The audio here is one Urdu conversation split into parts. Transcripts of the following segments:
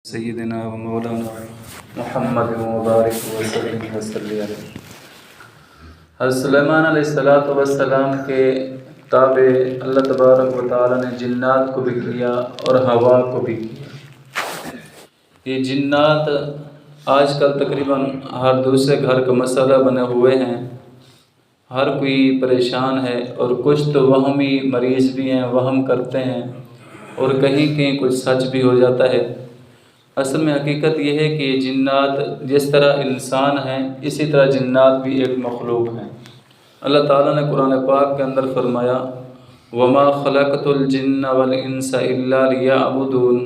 سیدنا و مولانا محمد مبارک وسلم علیہ۔ حضرت سلیمان علیہ السلام کے تابع اللہ تبارک و تعالیٰ نے جنات کو بھی کیا اور ہوا کو بھی کیا۔ یہ جنات آج کل تقریباً ہر دوسرے گھر کا مسئلہ بنے ہوئے ہیں، ہر کوئی پریشان ہے، اور کچھ تو وہمی مریض بھی ہیں، وہم کرتے ہیں، اور کہیں کہیں کچھ سچ بھی ہو جاتا ہے۔ اصل میں حقیقت یہ ہے کہ جنات جس طرح انسان ہیں اسی طرح جنات بھی ایک مخلوق ہیں۔ اللہ تعالیٰ نے قرآن پاک کے اندر فرمایا وَمَا خَلَقْتُ الْجِنَّ وَالْإِنسَ إِلَّا لِيَعْبُدُونَ۔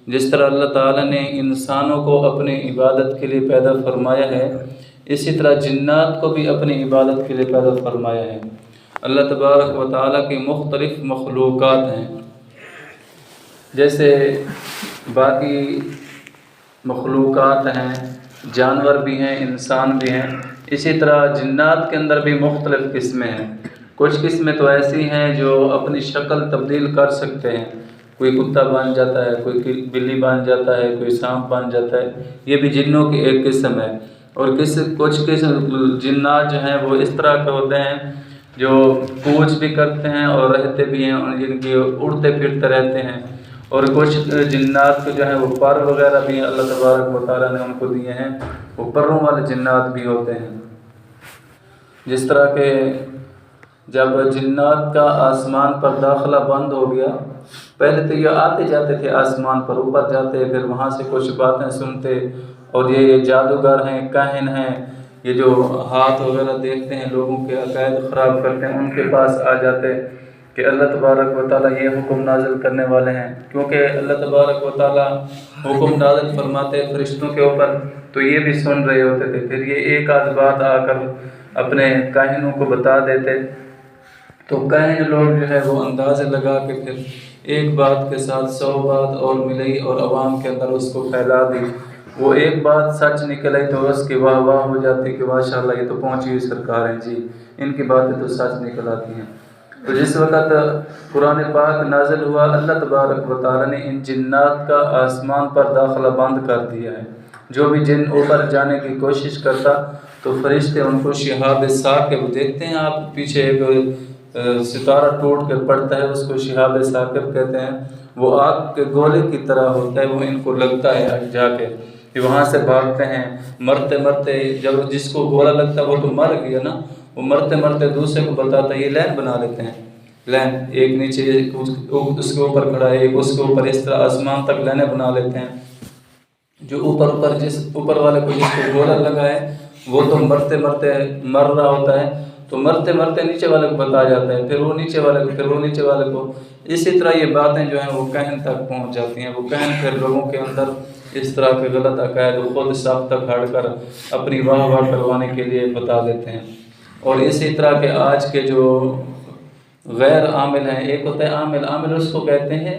جس طرح اللہ تعالیٰ نے انسانوں کو اپنی عبادت کے لیے پیدا فرمایا ہے، اسی طرح جنات کو بھی اپنی عبادت کے لیے پیدا فرمایا ہے۔ اللہ تبارک و تعالیٰ کی مختلف مخلوقات ہیں، جیسے باقی مخلوقات ہیں، جانور بھی ہیں، انسان بھی ہیں، اسی طرح جنات کے اندر بھی مختلف قسمیں ہیں۔ کچھ قسمیں تو ایسی ہیں جو اپنی شکل تبدیل کر سکتے ہیں، کوئی کتا بن جاتا ہے، کوئی بلی بن جاتا ہے، کوئی سانپ بن جاتا ہے، یہ بھی جنوں کی ایک قسم ہے۔ اور کچھ قسم جنات جو ہیں وہ اس طرح کے ہوتے ہیں جو کوچ بھی کرتے ہیں اور رہتے بھی ہیں، جن کی اڑتے پھرتے رہتے ہیں۔ اور کچھ جنات کو جو ہے وہ پر وغیرہ بھی اللہ تبارک و تعالیٰ نے ان کو دیے ہیں، وہ پروں والے جنات بھی ہوتے ہیں۔ جس طرح کہ جب جنات کا آسمان پر داخلہ بند ہو گیا، پہلے تو یہ آتے جاتے تھے آسمان پر، اوپر جاتے، پھر وہاں سے کچھ باتیں سنتے، اور یہ جادوگر ہیں، کاہن ہیں، یہ جو ہاتھ وغیرہ دیکھتے ہیں، لوگوں کے عقائد خراب کرتے ہیں، ان کے پاس آ جاتے کہ اللہ تبارک و تعالیٰ یہ حکم نازل کرنے والے ہیں۔ کیونکہ اللہ تبارک و تعالیٰ حکم نازل فرماتے فرشتوں کے اوپر، تو یہ بھی سن رہے ہوتے تھے، پھر یہ ایک آدھ بات آ کر اپنے کاہنوں کو بتا دیتے، تو کاہن لوگ جو ہے وہ اندازے لگا کے پھر ایک بات کے ساتھ 100 بات اور ملی اور عوام کے اندر اس کو پھیلا دی۔ وہ ایک بات سچ نکلے تو اس کی واہ واہ ہو جاتی کہ ماشاءاللہ یہ تو پہنچی ہوئی سرکار ہیں جی، ان کی باتیں تو سچ نکل آتی ہیں۔ تو جس وقت قرآن پاک نازل ہوا، اللہ تبارک و تعالیٰ نے ان جنات کا آسمان پر داخلہ بند کر دیا ہے۔ جو بھی جن اوپر جانے کی کوشش کرتا تو فرشتے ان کو شہاب ثاقب، دیکھتے ہیں آپ پیچھے ایک ستارہ ٹوٹ کر پڑتا ہے، اس کو شہاب ثاقب کہتے ہیں، وہ آگ کے گولے کی طرح ہوتا ہے، وہ ان کو لگتا ہے جا کے، کہ وہاں سے بھاگتے ہیں مرتے مرتے، جب جس کو گولا لگتا ہے وہ تو مر گیا نا، وہ مرتے مرتے دوسرے کو بتاتا ہے، یہ لین بنا لیتے ہیں، لین ایک نیچے اس کے اوپر کھڑا ہے، ایک اس کے اوپر، اس طرح آسمان تک لینے بنا لیتے ہیں۔ جو اوپر جس اوپر والے کو جس کو گولا لگا ہے وہ تو مرتے مرتے مر رہا ہوتا ہے، تو مرتے مرتے نیچے والے کو بتا جاتا ہے، پھر وہ نیچے والے کو، پھر وہ نیچے والے کو، اسی طرح یہ باتیں جو ہیں وہ کہن تک پہنچ جاتی ہیں۔ وہ کہن پھر لوگوں کے اندر اس طرح کے غلط عقائد خود ساختہ کھاڑ کر اپنی واہ واہ کروانے کے لیے بتا دیتے ہیں۔ اور اسی طرح کے آج کے جو غیر عامل ہیں، ایک ہوتا ہے عامل، عامل اس کو کہتے ہیں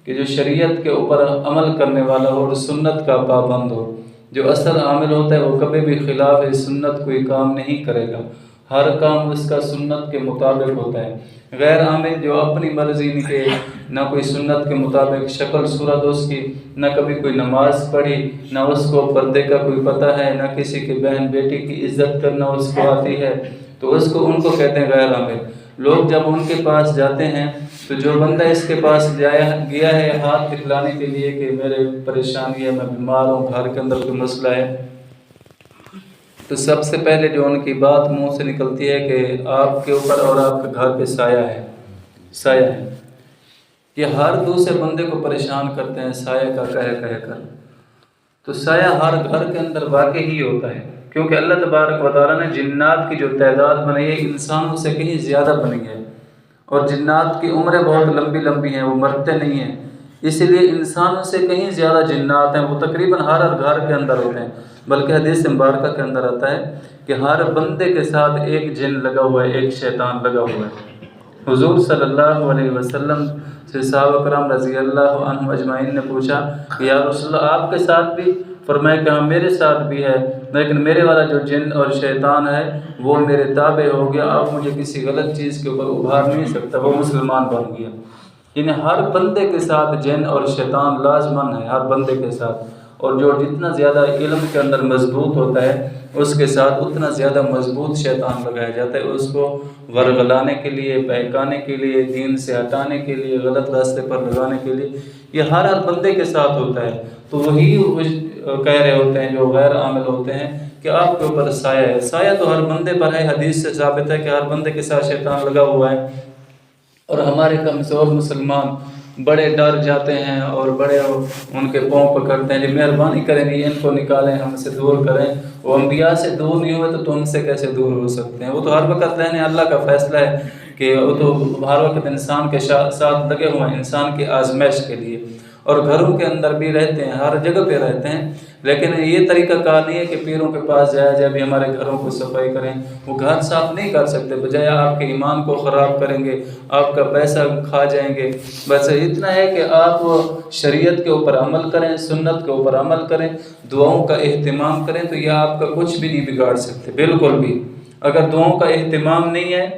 کہ جو شریعت کے اوپر عمل کرنے والا ہو اور سنت کا پابند ہو۔ جو اصل عامل ہوتا ہے وہ کبھی بھی خلاف سنت کوئی کام نہیں کرے گا، ہر کام اس کا سنت کے مطابق ہوتا ہے۔ غیر عامل جو اپنی مرضی کے، نہ کوئی سنت کے مطابق شکل صورت اس کی، نہ کبھی کوئی نماز پڑھی، نہ اس کو پردے کا کوئی پتہ ہے، نہ کسی کی بہن بیٹی کی عزت کرنا اس کو آتی ہے، تو ان کو کہتے ہیں غیر عامل۔ لوگ جب ان کے پاس جاتے ہیں تو جو بندہ اس کے پاس گیا ہے ہاتھ دکھلانے کے لیے کہ میرے پریشانی ہے، میں بیمار ہوں، گھر کے اندر کوئی مسئلہ ہے، تو سب سے پہلے جو ان کی بات منہ سے نکلتی ہے کہ آپ کے اوپر اور آپ کے گھر پہ سایہ ہے، سایہ ہے۔ یہ ہر دوسرے بندے کو پریشان کرتے ہیں سایہ کا کہہ کر، تو سایہ ہر گھر کے اندر واقع ہی ہوتا ہے، کیونکہ اللہ تبارک و تعالیٰ نے جنات کی جو تعداد بنائی ہے انسانوں سے کہیں زیادہ بنی ہے، اور جنات کی عمریں بہت لمبی لمبی ہیں، وہ مرتے نہیں ہیں، اسی لیے انسانوں سے کہیں زیادہ جنات ہیں، وہ تقریباً ہر گھر کے اندر ہوتے ہیں۔ بلکہ حدیث مبارکہ کے اندر آتا ہے کہ ہر بندے کے ساتھ ایک جن لگا ہوا ہے، ایک شیطان لگا ہوا ہے۔ حضور صلی اللہ علیہ وسلم سے صحابہ کرام رضی اللہ عنہم اجمعین نے پوچھا کہ یا رسول اللہ آپ کے ساتھ بھی؟ فرمایا کہ ہاں میرے ساتھ بھی ہے، لیکن میرے والا جو جن اور شیطان ہے وہ میرے تابع ہو گیا، اب مجھے کسی غلط چیز کے اوپر ابھار نہیں سکتا، وہ مسلمان بن گیا۔ یعنی ہر بندے کے ساتھ جن اور شیطان لازمن ہے، ہر بندے کے ساتھ، اور جو جتنا زیادہ علم کے اندر مضبوط ہوتا ہے اس کے ساتھ اتنا زیادہ مضبوط شیطان لگایا جاتا ہے، اس کو ورغلانے کے لیے، بہکانے کے لیے، دین سے ہٹانے کے لیے، غلط راستے پر لگانے کے لیے، یہ ہر بندے کے ساتھ ہوتا ہے۔ تو وہی کہہ رہے ہوتے ہیں جو غیر عامل ہوتے ہیں کہ آپ کے اوپر سایہ ہے، سایہ تو ہر بندے پر ہے، حدیث سے ثابت ہے کہ ہر بندے کے ساتھ شیطان لگا ہوا ہے۔ اور ہمارے کمزور مسلمان بڑے ڈر جاتے ہیں اور بڑے ان کے پاؤں پکڑتے ہیں کہ مہربانی کریں گے ان کو نکالیں، ہم سے دور کریں۔ وہ انبیاء سے دور نہیں ہوئے تو تم سے کیسے دور ہو سکتے ہیں؟ وہ تو ہر وقت رہنے، اللہ کا فیصلہ ہے کہ وہ تو ہر وقت انسان کے ساتھ لگے ہوئے ہیں، انسان کی آزمائش کے لیے، اور گھروں کے اندر بھی رہتے ہیں، ہر جگہ پہ رہتے ہیں۔ لیکن یہ طریقہ کار نہیں ہے کہ پیروں کے پاس جایا جائے بھی ہمارے گھروں کو صفائی کریں، وہ گھر صاف نہیں کر سکتے، بجائے آپ کے ایمان کو خراب کریں گے، آپ کا پیسہ کھا جائیں گے۔ بس اتنا ہے کہ آپ شریعت کے اوپر عمل کریں، سنت کے اوپر عمل کریں، دعاؤں کا اہتمام کریں، تو یہ آپ کا کچھ بھی نہیں بگاڑ سکتے، بالکل بھی۔ اگر دعاؤں کا اہتمام نہیں ہے،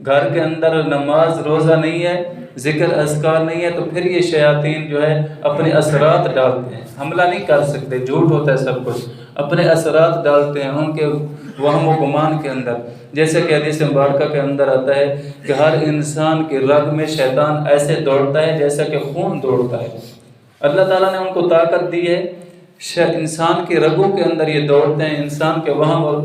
گھر کے اندر نماز روزہ نہیں ہے، ذکر اذکار نہیں ہے، تو پھر یہ شیاطین جو ہے اپنے اثرات ڈالتے ہیں، حملہ نہیں کر سکتے، جھوٹ ہوتا ہے سب کچھ، اپنے اثرات ڈالتے ہیں ان کے وہم و گمان کے اندر۔ جیسے کہ حدیث مبارکہ کے اندر آتا ہے کہ ہر انسان کی رگ میں شیطان ایسے دوڑتا ہے جیسا کہ خون دوڑتا ہے۔ اللہ تعالیٰ نے ان کو طاقت دی ہے، انسان کی رگوں کے اندر یہ دوڑتے ہیں، انسان کے وہم، اور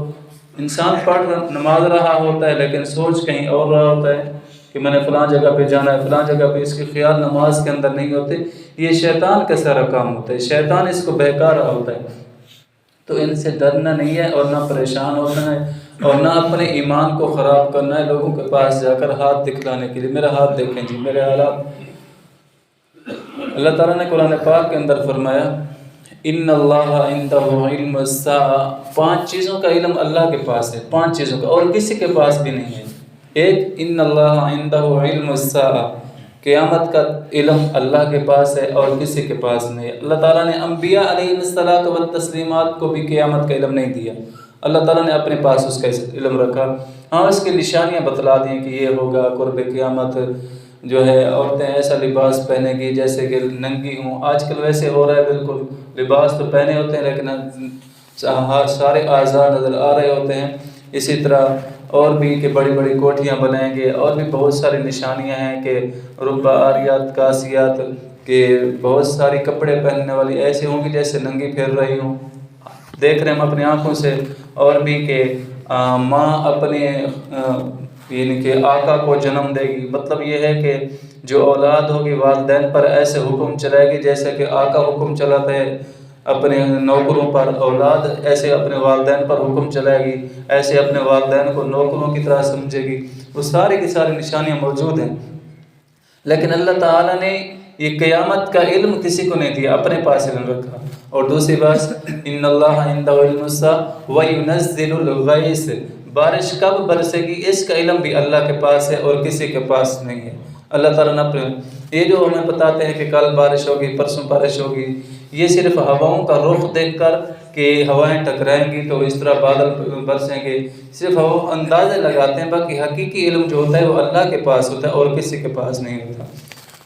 انسان پڑھ نماز رہا ہوتا ہے لیکن سوچ کہیں اور رہا ہوتا ہے کہ میں نے فلاں جگہ پہ جانا ہے، فلاں جگہ پہ، اس کے خیال نماز کے اندر نہیں ہوتے۔ یہ شیطان کا سارا کام ہوتا ہے، شیطان اس کو بہکا رہا ہوتا ہے۔ تو ان سے ڈرنا نہیں ہے اور نہ پریشان ہونا ہے اور نہ اپنے ایمان کو خراب کرنا ہے لوگوں کے پاس جا کر ہاتھ دکھلانے کے لیے، میرا ہاتھ دیکھیں جی، میرے حالات۔ اللہ تعالیٰ نے قرآن پاک کے اندر فرمایا ان اللہ عندہ علم الساعہ، 5 چیزوں کا علم اللہ کے پاس ہے، 5 چیزوں کا، اور کسی کے پاس بھی نہیں ہے۔ ایک، ان اللہ عندہ علم الساعہ، قیامت کا علم اللہ کے پاس ہے اور کسی کے پاس نہیں ہے۔ اللہ تعالیٰ نے انبیاء علیہ الصلاۃ والتسلیمات کو بھی قیامت کا علم نہیں دیا، اللہ تعالیٰ نے اپنے پاس اس کا علم رکھا۔ ہاں، اس کی نشانیاں بتلا دیں کہ یہ ہوگا، قرب قیامت جو ہے عورتیں ایسا لباس پہنے گی جیسے کہ ننگی ہوں، آج کل ویسے ہو رہا ہے، بالکل لباس تو پہنے ہوتے ہیں لیکن سارے اعضاء نظر آ رہے ہوتے ہیں۔ اسی طرح اور بھی کہ بڑی بڑی کوٹھیاں بنائیں گے، اور بھی بہت ساری نشانیاں ہیں کہ ربا آریات کاسیات، کہ بہت ساری کپڑے پہننے والی ایسے ہوں گی جیسے ننگی پھر رہی ہوں، دیکھ رہے ہیں ہم اپنی آنکھوں سے۔ اور بھی کہ ماں اپنے یعنی کہ آقا کو جنم دے گی، مطلب یہ ہے کہ جو اولاد ہوگی والدین پر ایسے حکم چلائے گی جیسے کہ آقا حکم چلاتا ہے اپنے نوکروں پر، اولاد ایسے اپنے والدین پر حکم چلائے گی، ایسے اپنے والدین کو نوکروں کی طرح سمجھے گی۔ وہ ساری کی ساری نشانیاں موجود ہیں، لیکن اللہ تعالیٰ نے یہ قیامت کا علم کسی کو نہیں دیا، اپنے پاس علم رکھا۔ اور دوسری بات، ان اللہ عندہ علم الساعہ وینزل الغیث، بارش کب برسے گی اس کا علم بھی اللہ کے پاس ہے اور کسی کے پاس نہیں ہے۔ اللہ تعالیٰ نے اپنے یہ جو ہمیں بتاتے ہیں کہ کل بارش ہوگی، پرسوں بارش ہوگی، یہ صرف ہواؤں کا رخ دیکھ کر کہ ہوائیں ٹکرائیں گی تو اس طرح بادل برسیں گے، صرف وہ اندازے لگاتے ہیں، باقی حقیقی علم جو ہوتا ہے وہ اللہ کے پاس ہوتا ہے اور کسی کے پاس نہیں ہوتا۔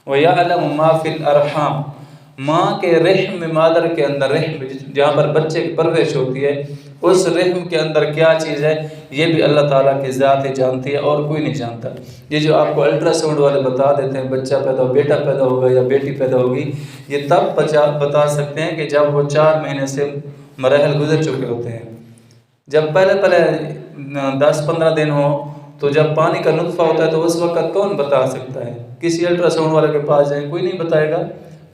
وَيَعْلَمُ مَا فِي الْأَرْحَامِ، ماں کے رحم میں، مادر کے اندر رحم جہاں پر بچے کی پرورش ہوتی ہے، اس رحم کے اندر کیا چیز ہے یہ بھی اللہ تعالیٰ کی ذات ہی جانتی ہے اور کوئی نہیں جانتا۔ یہ جو آپ کو الٹرا ساؤنڈ والے بتا دیتے ہیں بچہ پیدا ہو، بیٹا پیدا ہوگا یا بیٹی پیدا ہوگی، یہ تب بتا سکتے ہیں کہ جب وہ 4 مہینے سے مراحل گزر چکے ہوتے ہیں۔ جب پہلے 10-15 دن ہو تو جب پانی کا نطفہ ہوتا ہے تو اس وقت کون بتا سکتا ہے؟ کسی الٹرا ساؤنڈ والے کے پاس جائیں، کوئی نہیں بتائے گا۔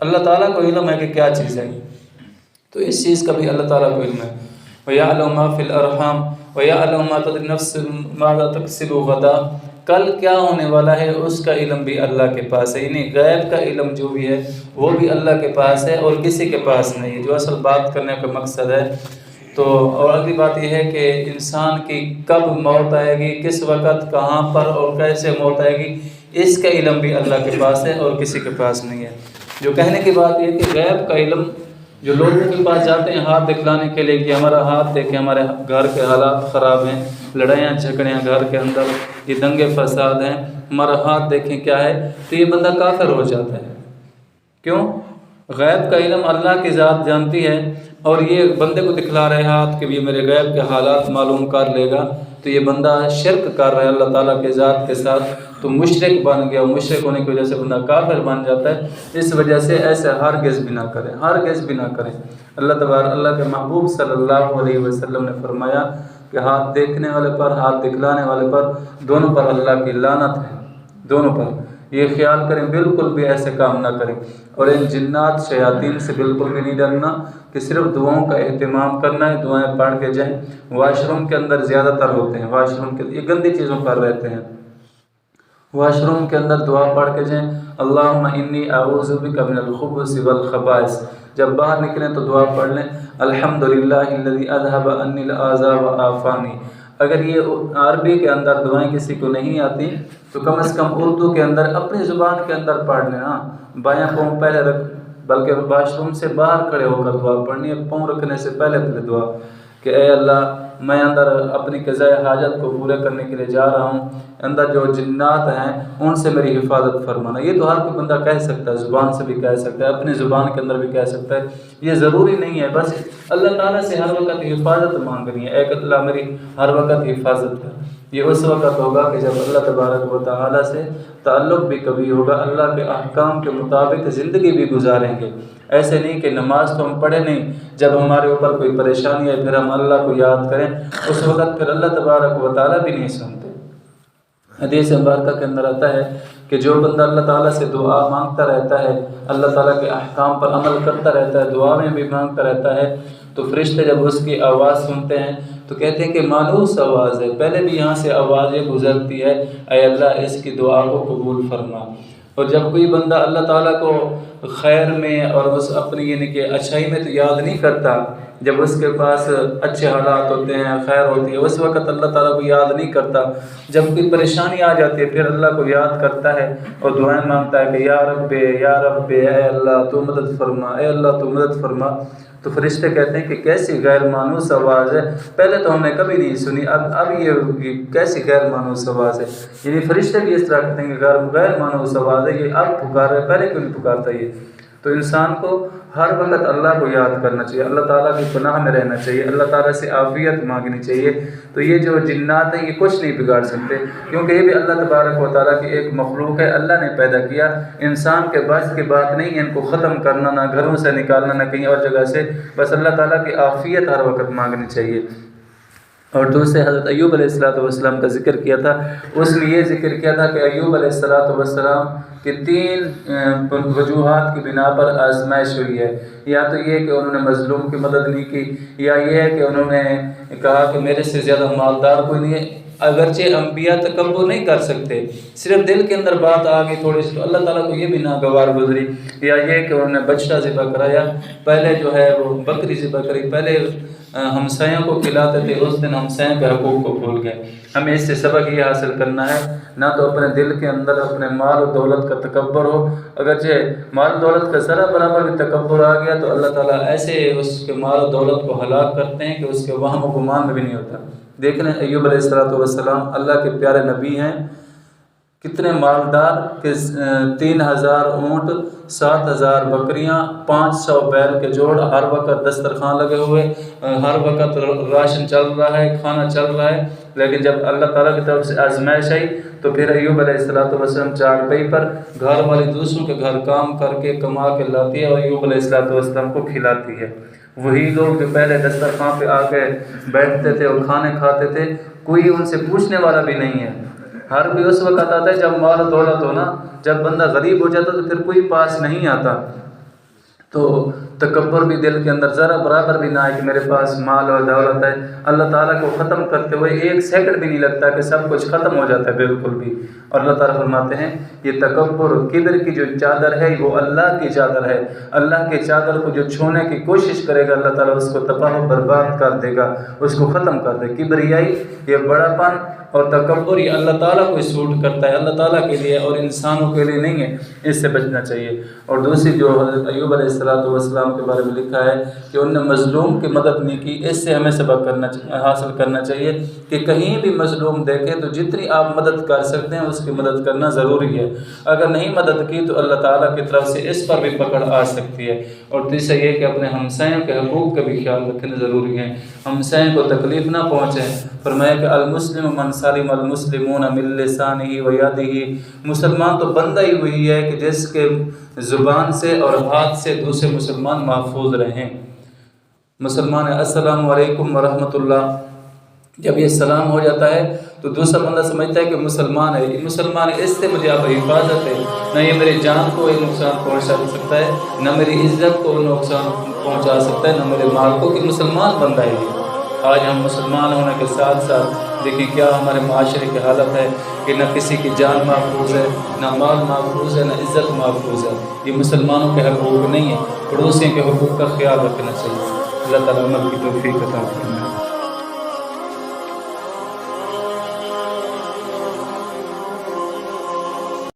اللہ تعالیٰ کو علم ہے کہ کیا چیز ہے، تو اس چیز کا بھی اللہ تعالیٰ کو علم ہے۔ وَيَعْلَمُ مَا فِي الْأَرْحَامِ وَيَعْلَمُ مَا تَدْرِي نَفْسٌ مَاذَا تَكْسِبُ غَدًا، کل کیا ہونے والا ہے اس کا علم بھی اللہ کے پاس ہے، یعنی غیب کا علم جو بھی ہے وہ بھی اللہ کے پاس ہے اور کسی کے پاس نہیں ہے، جو اصل بات کرنے کا مقصد ہے۔ تو اور اگلی بات یہ ہے کہ انسان کی کب موت آئے گی، کس وقت، کہاں پر اور کیسے موت آئے گی، اس کا علم بھی اللہ کے پاس ہے اور کسی کے پاس نہیں ہے۔ جو کہنے کی بات یہ کہ غیب کا علم جو لوگوں کے پاس جاتے ہیں ہاتھ دکھلانے کے لیے کہ ہمارا ہاتھ دیکھیں، ہمارے گھر کے حالات خراب ہیں، لڑائیاں جھگڑیاں گھر کے اندر، یہ دنگے فساد ہیں، ہمارا ہاتھ دیکھیں کیا ہے، تو یہ بندہ کافر ہو جاتا ہے۔ کیوں؟ غیب کا علم اللہ کی ذات جانتی ہے، اور یہ بندے کو دکھلا رہے ہاتھ کہ یہ میرے غیب کے حالات معلوم کر لے گا، تو یہ بندہ شرک کر رہا ہے اللہ تعالیٰ کے ذات کے ساتھ، تو مشرک بن گیا، مشرک ہونے کی وجہ سے بندہ کافر بن جاتا ہے۔ اس وجہ سے ایسے ہرگز بھی نہ کریں، ہرگز بھی نہ کریں۔ اللہ کے محبوب صلی اللہ علیہ وسلم نے فرمایا کہ ہاتھ دیکھنے والے پر، ہاتھ دکھلانے والے پر، دونوں پر اللہ کی لعنت ہے، دونوں پر۔ یہ خیال کریں بالکل بھی ایسے کام نہ کریں، اور ان جنات شیاطین سے بالکل بھی نہیں ڈرنا کہ صرف دعاؤں کا اہتمام کرنا ہے، دعائیں پڑھ کے جائیں۔ واش روم کے اندر زیادہ تر ہوتے ہیں، واش روم کے یہ گندی چیزوں پر رہتے ہیں، واش روم کے اندر دعا پڑھ کے جائیں، اللہم انی اعوذ بک من الخبث والخبائث۔ جب باہر نکلیں تو دعا پڑھ لیں، الحمدللہ الذی اذھب عنی الاذی وعافانی۔ اگر یہ عربی کے اندر دعائیں کسی کو نہیں آتی تو کم از کم اردو کے اندر اپنی زبان کے اندر پڑھ لینا، بایاں پاؤں پہلے رکھ، بلکہ واش روم سے باہر کھڑے ہو کر دعا پڑھنی ہے، پاؤں رکھنے سے پہلے دعا کہ اے اللہ میں اندر اپنی قضاء حاجت کو پورے کرنے کے لیے جا رہا ہوں، اندر جو جنات ہیں ان سے میری حفاظت فرمانا۔ یہ تو ہر کوئی بندہ کہہ سکتا ہے، زبان سے بھی کہہ سکتا ہے، اپنی زبان کے اندر بھی کہہ سکتا ہے، یہ ضروری نہیں ہے۔ بس اللہ تعالیٰ سے ہر وقت حفاظت مانگنی ہے، اے اللہ میری ہر وقت حفاظت کر۔ یہ اس وقت ہوگا کہ جب اللہ تبارک و تعالیٰ سے تعلق بھی کبھی ہوگا، اللہ کے احکام کے مطابق زندگی بھی گزاریں گے۔ ایسے نہیں کہ نماز تو ہم پڑھے نہیں، جب ہمارے اوپر کوئی پریشانی ہے پھر ہم اللہ کو یاد کریں، اس وقت پھر اللہ تبارک و تعالیٰ بھی نہیں سنتے۔ حدیث مبارکہ کے اندر آتا ہے کہ جو بندہ اللہ تعالیٰ سے دعا مانگتا رہتا ہے، اللہ تعالیٰ کے احکام پر عمل کرتا رہتا ہے، دعا میں بھی مانگتا رہتا ہے، تو فرشتے جب اس کی آواز سنتے ہیں تو کہتے ہیں کہ مانوس آواز ہے، پہلے بھی یہاں سے آواز یہ گزرتی ہے، اے اللہ اس کی دعا کو قبول فرما۔ اور جب کوئی بندہ اللہ تعالیٰ کو خیر میں اور اس اپنی یعنی کہ اچھائی میں تو یاد نہیں کرتا، جب اس کے پاس اچھے حالات ہوتے ہیں، خیر ہوتی ہے، اس وقت اللہ تعالیٰ کو یاد نہیں کرتا، جب کوئی پریشانی آ جاتی ہے پھر اللہ کو یاد کرتا ہے اور دعائیں مانگتا ہے کہ یا رب اے اللہ تو مدد فرما، اے اللہ تو مدد فرما، تو فرشتے کہتے ہیں کہ کیسی غیر مانوس آواز ہے، پہلے تو ہم نے کبھی نہیں سنی، اب یہ کیسی غیر مانوس آواز ہے۔ یعنی فرشتے بھی اس طرح کہتے ہیں کہ غیر مانوس آواز ہے، یہ اب پکار رہا ہے، پہلے کیوں نہیں پکارتا یہ؟ تو انسان کو ہر وقت اللہ کو یاد کرنا چاہیے، اللہ تعالیٰ کی پناہ میں رہنا چاہیے، اللہ تعالیٰ سے عافیت مانگنی چاہیے۔ تو یہ جو جنات ہیں یہ کچھ نہیں بگاڑ سکتے، کیونکہ یہ بھی اللہ تبارک و تعالیٰ کی ایک مخلوق ہے، اللہ نے پیدا کیا، انسان کے بس کی بات نہیں ہے ان کو ختم کرنا، نہ گھروں سے نکالنا، نہ کہیں اور جگہ سے، بس اللہ تعالیٰ کی عافیت ہر وقت مانگنی چاہیے۔ اور دوسرے حضرت ایوب علیہ السلام کا ذکر کیا تھا، اس میں یہ ذکر کیا تھا کہ ایوب علیہ السلام کی 3 وجوہات کی بنا پر آزمائش ہوئی ہے، یا تو یہ کہ انہوں نے مظلوم کی مدد نہیں کی، یا یہ ہے کہ انہوں نے کہا کہ میرے سے زیادہ مالدار کوئی نہیں ہے۔ اگرچہ انبیاء تکبر نہیں کر سکتے، صرف دل کے اندر بات آ گئی تھوڑی سی تو اللہ تعالیٰ کو یہ بھی ناگوار گزری، یا یہ کہ انہوں نے بچڑا ذبح کرایا، پہلے جو ہے وہ بکری ذبح کرائی، پہلے ہمسایوں کو کھلاتے تھے، اس دن ہمسایوں کے حقوق کو بھول گئے۔ ہمیں اس سے سبق یہ حاصل کرنا ہے، نہ تو اپنے دل کے اندر اپنے مال و دولت کا تکبر ہو، اگرچہ مال و دولت کا ذرا برابر بھی تکبر آ گیا تو اللہ تعالیٰ ایسے اس کے مال و دولت کو ہلاک کرتے ہیں کہ اس کے وہم و گمان میں بھی نہیں ہوتا۔ دیکھ لیں ایوب علیہ السلام اللہ کے پیارے نبی ہیں، کتنے مالدار کہ 3000 اونٹ، 7000 بکریاں، 500 بیل کے جوڑ، ہر وقت دسترخوان لگے ہوئے، ہر وقت راشن چل رہا ہے، کھانا چل رہا ہے، لیکن جب اللہ تعالیٰ کی طرف سے آزمائش آئی تو پھر ایوب علیہ السلام چارپائی پر گھر والی دوسروں کے گھر کام کر کے کما کے لاتی ہے اور ایوب علیہ السلام کو کھلاتی ہے۔ وہی لوگ جو پہلے دسترخوان پہ آ کے بیٹھتے تھے اور کھانے کھاتے تھے، کوئی ان سے پوچھنے والا بھی نہیں ہے۔ ہر کوئی اس وقت آتا ہے جب مال و دولت ہو نا، جب بندہ غریب ہو جاتا تو پھر کوئی پاس نہیں آتا۔ تو تکبر بھی دل کے اندر ذرا برابر بھی نہ آئے کہ میرے پاس مال اور دولت ہے، اللہ تعالیٰ کو ختم کرتے ہوئے 1 سیکنڈ بھی نہیں لگتا کہ سب کچھ ختم ہو جاتا ہے بالکل بھی۔ اور اللہ تعالیٰ فرماتے ہیں یہ تکبر کبر کی جو چادر ہے وہ اللہ کی چادر ہے، اللہ کی چادر کو جو چھونے کی کوشش کرے گا اللہ تعالیٰ اس کو تباہ و برباد کر دے گا، اس کو ختم کر دے۔ کبریائی یہ بڑا پن اور تکبر یہ اللہ تعالیٰ کو سوٹ کرتا ہے، اللہ تعالیٰ کے لیے اور انسانوں کے لیے نہیں ہے، اس سے بچنا چاہیے۔ اور دوسری جو حضرت ایوب علیہ السلام السلام کے بارے میں لکھا ہے کہ انہوں نے مظلوم کی مدد نہیں کی۔ اس سے ہمیں سبق حاصل کرنا چاہیے کہ کہیں بھی مظلوم دیکھیں تو جتنی آپ مدد کر سکتے ہیں اس کی مدد کرنا ضروری ہے۔ اگر نہیں مدد کی تو اللہ تعالیٰ کی طرف سے اس پر بھی پکڑ آ سکتی ہے۔ اور تیسرا یہ کہ اپنے ہمسایوں کے حقوق کا بھی خیال رکھنا ضروری ہے، ہمسایوں کو تکلیف نہ پہنچیں۔ فرمایا کہ المسلم من سلم المسلمون من لسانہ و یدہ، مسلمان تو بندہ ہی وہی ہے کہ جس کے زبان سے اور ہاتھ سے دوسرے مسلمان محفوظ رہیں۔ مسلمان السلام علیکم ورحمۃ اللہ، جب یہ سلام ہو جاتا ہے تو دوسرا بندہ سمجھتا ہے کہ مسلمان ہے، یہ مسلمان ہے، اس سے مجھے اب حفاظت ہے، نہ یہ میری جان کو یہ نقصان پہنچا سکتا ہے، نہ میری عزت کو نقصان پہنچا سکتا ہے، نہ میرے مال کو، کہ مسلمان بندہ ہے یہ۔ آج ہم مسلمان ہونے کے ساتھ ساتھ دیکھیں کیا ہمارے معاشرے کی حالت ہے کہ نہ کسی کی جان محفوظ ہے، نہ مال محفوظ ہے، نہ عزت محفوظ ہے۔ یہ مسلمانوں کے حقوق نہیں ہیں، پڑوسیوں کے حقوق کا خیال رکھنا چاہیے۔ اللہ تعالیٰ عمل کی توفیق عطا فرمائے۔